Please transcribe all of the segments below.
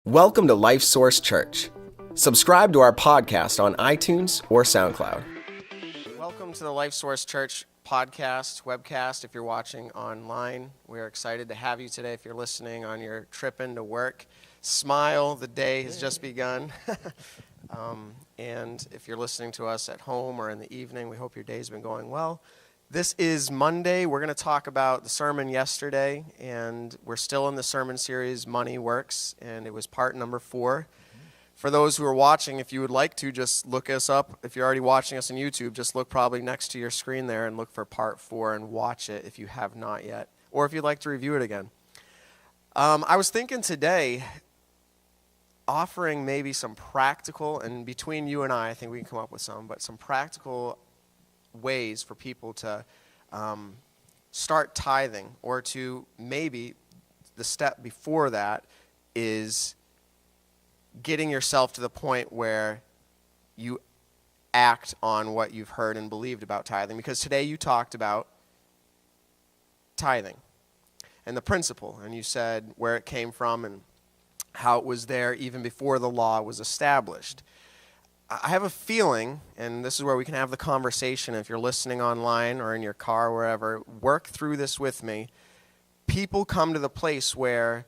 Welcome to Life Source Church. Subscribe to our podcast on iTunes or SoundCloud. Welcome to the Life Source Church podcast, Webcast. If you're watching online, we're excited to have you today. If you're listening on your trip into work, smile, the day has just begun. And if you're listening to us at home or in the evening, we hope your day's been going well. This is Monday. We're going to talk about the sermon yesterday, and we're still in the sermon series, Money Works, and it was part number 4. For those who are watching, if you would like to, just look us up. If you're already watching us on YouTube, just look probably next to your screen there and look for part 4 and watch it if you have not yet, or if you'd like to review it again. I was thinking today, offering maybe some practical, and between you and I think we can come up with some, but some practical ways for people to start tithing, or to maybe the step before that is getting yourself to the point where you act on what you've heard and believed about tithing. Because today you talked about tithing and the principle, and you said where it came from and how it was there even before the law was established. I have a feeling, and this is where we can have the conversation, if you're listening online or in your car, wherever, work through this with me. People come to the place where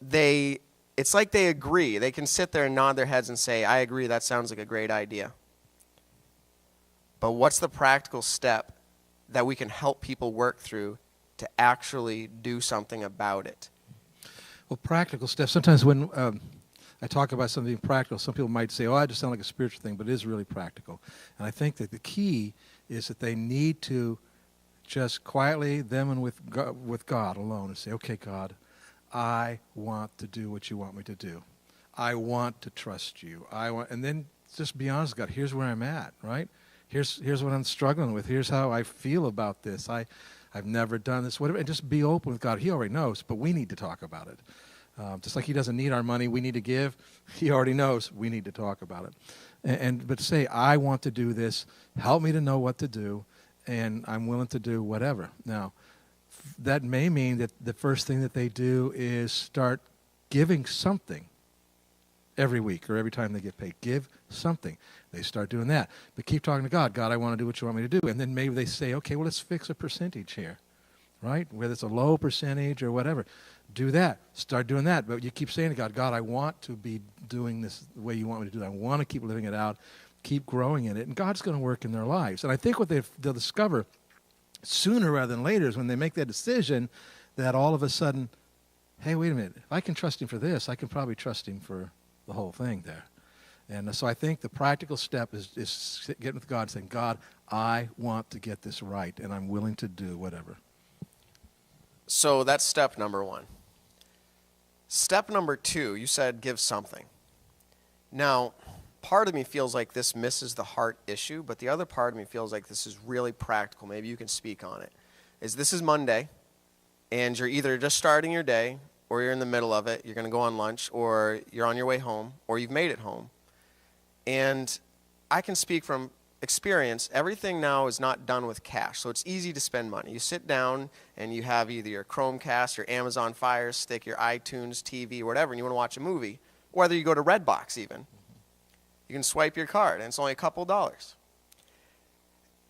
it's like they agree. They can sit there and nod their heads and say, I agree, that sounds like a great idea. But what's the practical step that we can help people work through to actually do something about it? Well, practical steps. Sometimes when I talk about something practical, some people might say, oh, I just sound like a spiritual thing, but it is really practical. And I think that the key is that they need to just quietly, them and with God alone, and say, okay, God, I want to do what you want me to do. I want to trust you. And then just be honest, God, here's where I'm at, right? Here's what I'm struggling with. Here's how I feel about this. I've never done this, whatever. And just be open with God. He already knows, but we need to talk about it. Just like he doesn't need our money, we need to give. He already knows we need to talk about it. But say, I want to do this. Help me to know what to do, and I'm willing to do whatever. Now, that may mean that the first thing that they do is start giving something every week or every time they get paid. Give something. They start doing that. But keep talking to God. God, I want to do what you want me to do. And then maybe they say, okay, well, let's fix a percentage here, right? Whether it's a low percentage or whatever. Do that. Start doing that. But you keep saying to God, God, I want to be doing this the way you want me to do it. I want to keep living it out, keep growing in it. And God's going to work in their lives. And I think what they'll discover sooner rather than later is when they make that decision that all of a sudden, hey, wait a minute, if I can trust him for this, I can probably trust him for the whole thing there. And so I think the practical step is getting with God and saying, God, I want to get this right, and I'm willing to do whatever. So that's step number 1. Step number 2, you said give something. Now, part of me feels like this misses the heart issue, but the other part of me feels like this is really practical. Maybe you can speak on it. This is Monday, and you're either just starting your day, or you're in the middle of it, you're going to go on lunch, or you're on your way home, or you've made it home. And I can speak from experience, everything now is not done with cash, so it's easy to spend money. You sit down and you have either your Chromecast, your Amazon Fire Stick, your iTunes TV, or whatever, and you want to watch a movie, or whether you go to Redbox even. You can swipe your card, and it's only a couple dollars.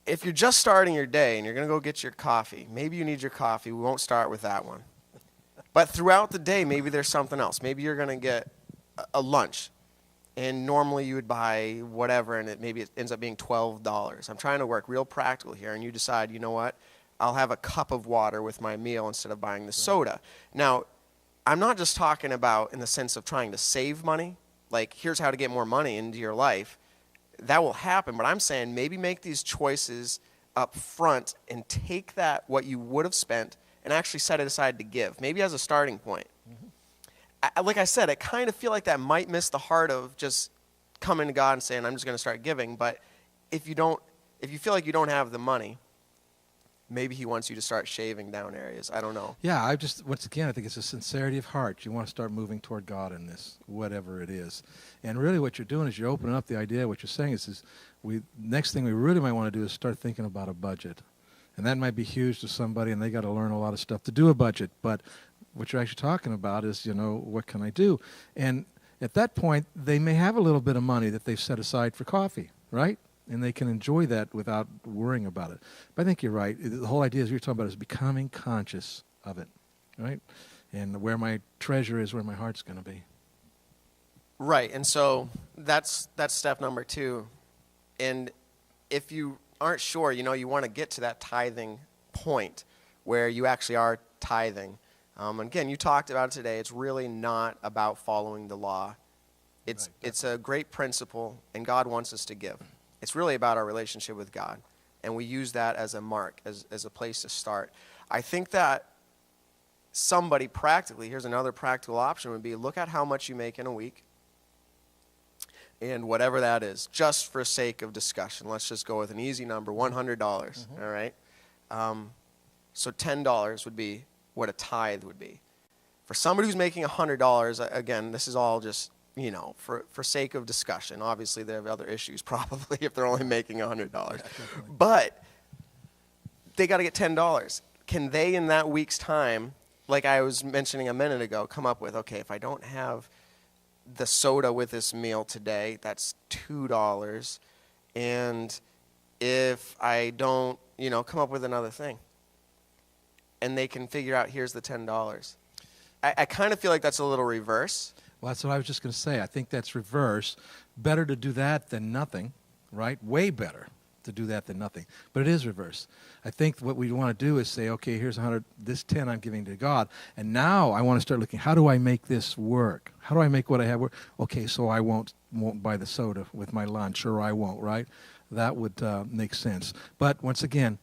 If you're just starting your day and you're going to go get your coffee, maybe you need your coffee. We won't start with that one. But throughout the day, maybe there's something else. Maybe you're going to get a lunch. And normally you would buy whatever, and maybe it ends up being $12. I'm trying to work real practical here, and you decide, you know what, I'll have a cup of water with my meal instead of buying the soda. Now, I'm not just talking about in the sense of trying to save money, like here's how to get more money into your life. That will happen, but I'm saying maybe make these choices up front and take that, what you would have spent, and actually set it aside to give, maybe as a starting point. Like I said, I kind of feel like that might miss the heart of just coming to God and saying, I'm just going to start giving. But if you feel like you don't have the money, maybe he wants you to start shaving down areas. I don't know. Yeah, once again, I think it's a sincerity of heart. You want to start moving toward God in this, whatever it is. And really what you're doing is you're opening up the idea. What you're saying is next thing we really might want to do is start thinking about a budget. And that might be huge to somebody, and they got to learn a lot of stuff to do a budget. But what you're actually talking about is, what can I do? And at that point, they may have a little bit of money that they've set aside for coffee, right? And they can enjoy that without worrying about it. But I think you're right. The whole idea, as you're talking about, is becoming conscious of it, right? And where my treasure is, where my heart's going to be. Right, and so that's step number 2. And if you aren't sure, you want to get to that tithing point where you actually are tithing. Again, you talked about it today. It's really not about following the law. It's a great principle, and God wants us to give. It's really about our relationship with God, and we use that as a mark, as a place to start. I think that somebody practically, here's another practical option, would be look at how much you make in a week, and whatever that is, just for sake of discussion. Let's just go with an easy number, $100, all right? So $10 would be what a tithe would be. For somebody who's making $100, again, this is all just, for sake of discussion. Obviously, they have other issues probably if they're only making $100. But they got to get $10. Can they, in that week's time, like I was mentioning a minute ago, come up with, okay, if I don't have the soda with this meal today, that's $2. And if I don't, come up with another thing. And they can figure out, here's the $10. I kind of feel like that's a little reverse. Well, that's what I was just going to say. I think that's reverse. Better to do that than nothing, right? Way better to do that than nothing. But it is reverse. I think what we want to do is say, okay, here's 100, this 10 I'm giving to God, and now I want to start looking, how do I make this work? How do I make what I have work? Okay, so I won't buy the soda with my lunch, or I won't, right? That would make sense. But once again,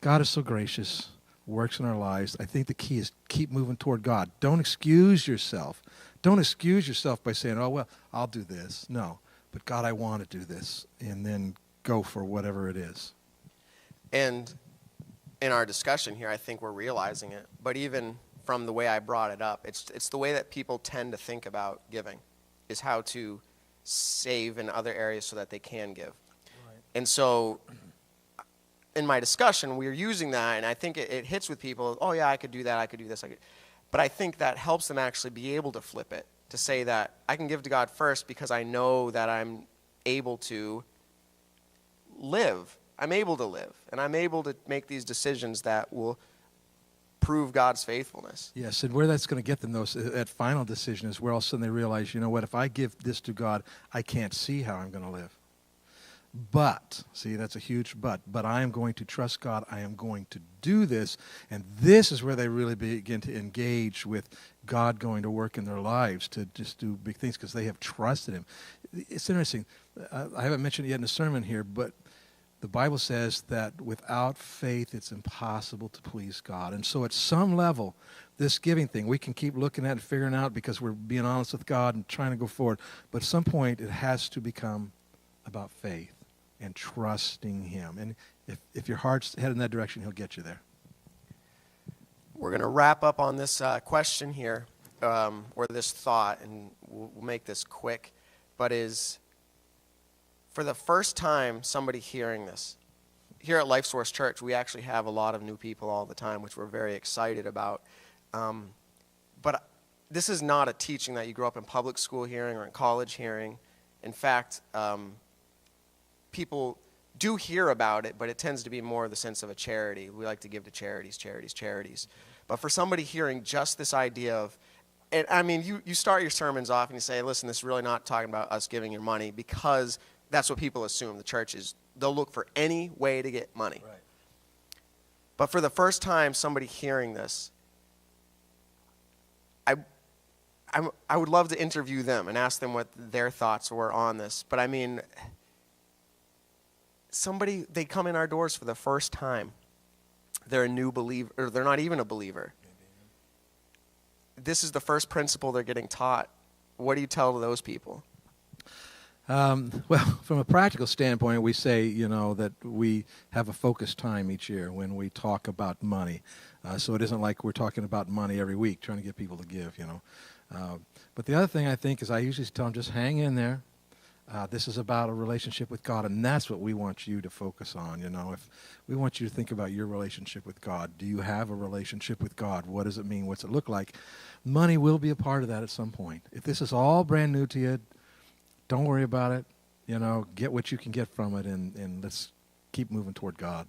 God is so gracious, works in our lives. I think the key is keep moving toward God. Don't excuse yourself. Don't excuse yourself by saying, oh, well, I'll do this. No. But God, I want to do this. And then go for whatever it is. And in our discussion here, I think we're realizing it. But even from the way I brought it up, it's the way that people tend to think about giving, is how to save in other areas so that they can give. Right. And so in my discussion, we're using that, and I think it hits with people, oh, yeah, I could do that, I could do this. But I think that helps them actually be able to flip it, to say that I can give to God first because I know that I'm able to live. I'm able to live, and I'm able to make these decisions that will prove God's faithfulness. Yes, and where that's going to get them, that final decision is where all of a sudden they realize, you know what, if I give this to God, I can't see how I'm going to live. But, see, that's a huge but I am going to trust God, I am going to do this, and this is where they really begin to engage with God going to work in their lives to just do big things because they have trusted Him. It's interesting. I haven't mentioned it yet in the sermon here, but the Bible says that without faith it's impossible to please God. And so at some level, this giving thing, we can keep looking at and figuring out because we're being honest with God and trying to go forward. But at some point, it has to become about faith and trusting Him. And if your heart's headed in that direction, He'll get you there. We're going to wrap up on this question here, or this thought, and we'll make this quick, but is, for the first time, somebody hearing this, here at Life Source Church, we actually have a lot of new people all the time, which we're very excited about. But this is not a teaching that you grow up in public school hearing or in college hearing. In fact, people do hear about it, but it tends to be more the sense of a charity. We like to give to charities. But for somebody hearing just this idea of, and I mean, you start your sermons off and you say, listen, this is really not talking about us giving your money, because that's what people assume. The church is, they'll look for any way to get money. Right. But for the first time, somebody hearing this, I would love to interview them and ask them what their thoughts were on this. But I mean, they come in our doors for the first time. They're a new believer, or they're not even a believer. This is the first principle they're getting taught. What do you tell to those people? Well, from a practical standpoint, we say, that we have a focused time each year when we talk about money. So it isn't like we're talking about money every week, trying to get people to give, But the other thing I think is I usually tell them, just hang in there. This is about a relationship with God, and that's what we want you to focus on. If we want you to think about your relationship with God. Do you have a relationship with God? What does it mean? What's it look like? Money will be a part of that at some point. If this is all brand new to you, don't worry about it. Get what you can get from it, and let's keep moving toward God.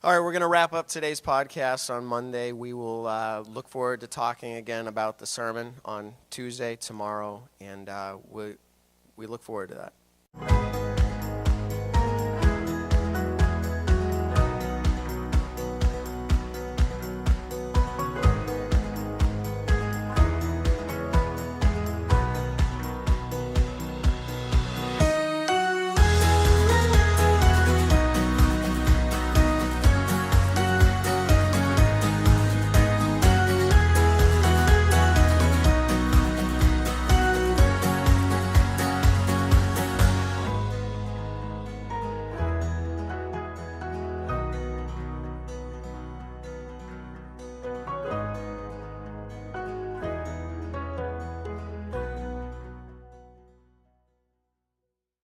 All right, we're going to wrap up today's podcast on Monday. We will look forward to talking again about the sermon on Tuesday, tomorrow, and we look forward to that.